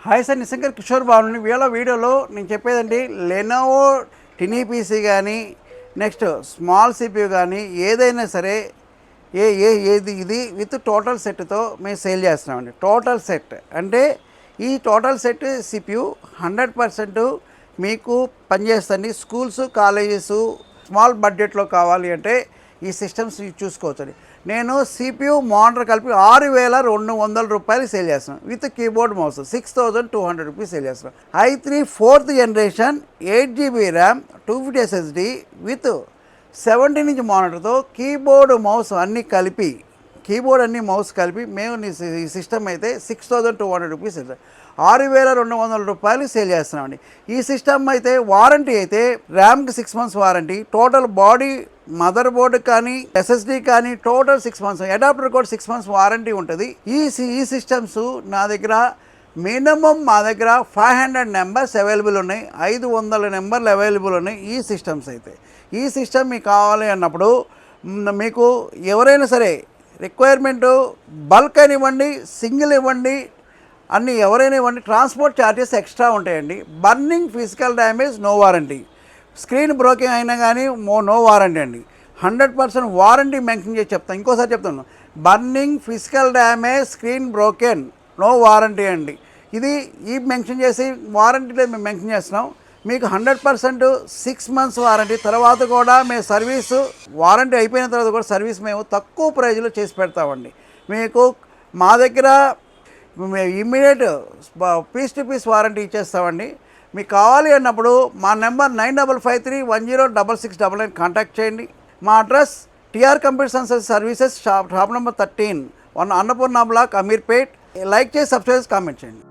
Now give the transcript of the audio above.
Hi sir, నిశంకర్ Kishore బాబుని వీడియోలో నేను చెప్పేదండి, లెనోవో టినీ పీసీ కానీ నెక్స్ట్ స్మాల్ సిపియు కానీ ఏదైనా సరే ఏది ఇది విత్ టోటల్ సెట్తో మేము సేల్ చేస్తున్నామండి. టోటల్ సెట్ అంటే ఈ టోటల్ సెట్ సిపియు 100% మీకు పనిచేస్తుంది. స్కూల్స్ కాలేజెస్ స్మాల్ బడ్జెట్లో కావాలి అంటే ఈ సిస్టమ్స్ చూసుకోవచ్చండి. నేను సిపియు మానిటర్ కలిపి 6,200 రూపాయలు సేల్ చేస్తున్నాను. With keyboard mouse 6,200 rupees sale చేస్తున్నాను. i3 4th generation 8GB RAM 250 SSD with 17-inch మానిటర్తో కీబోర్డ్ మౌస్ అన్నీ కలిపి మౌస్ కలిపి మేము ఈ సిస్టమ్ అయితే 6,200 రూపీస్ 6,200 రూపాయలు సేల్ చేస్తున్నామండి. ఈ సిస్టమ్ అయితే వారంటీ అయితే ర్యామ్కి 6 months warranty, total body mother board కానీ ఎస్ఎస్డి కానీ టోటల్ 6 months, అడాప్టర్ కూడా 6 months వారంటీ ఉంటుంది. ఈ సిస్టమ్స్ నా దగ్గర మినిమం మా దగ్గర 500 నెంబర్స్ అవైలబుల్ ఉన్నాయి, 500 నెంబర్లు అవైలబుల్ ఉన్నాయి. ఈ సిస్టమ్స్ అయితే ఈ సిస్టమ్ మీకు కావాలి అన్నప్పుడు మీకు ఎవరైనా సరే రిక్వైర్మెంట్ బల్క్ అని ఇవ్వండి, సింగిల్ ఇవ్వండి, అన్నీ ఎవరైనా ఇవ్వండి, ట్రాన్స్పోర్ట్ ఛార్జెస్ ఎక్స్ట్రా ఉంటాయండి. Burning physical damage no warranty, screen broking అయినా కానీ నో వారంటీ అండి. 100% వారంటీ మెన్షన్ చేసి చెప్తాను. ఇంకోసారి చెప్తాను, burning physical damage screen broken no warranty అండి. ఇది మెన్షన్ చేసి వారంటీలో మేము మెన్షన్ చేస్తున్నాం. మీకు 100% 6 months వారంటీ. తర్వాత కూడా మేము సర్వీసు వారంటీ అయిపోయిన తర్వాత కూడా సర్వీస్ మేము తక్కువ ప్రైజ్లో చేసి పెడతామండి. మీకు మా దగ్గర immediate piece to piece warranty ఇచ్చేస్తామండి. మీకు కావాలి అన్నప్పుడు మా నెంబర్ 9553106699 కాంటాక్ట్ చేయండి. మా address TR computer science services, shop number 13, 1 Annapurna block, Ameerpet. Like చేసి సబ్స్క్రైబ్ కామెంట్ చేయండి.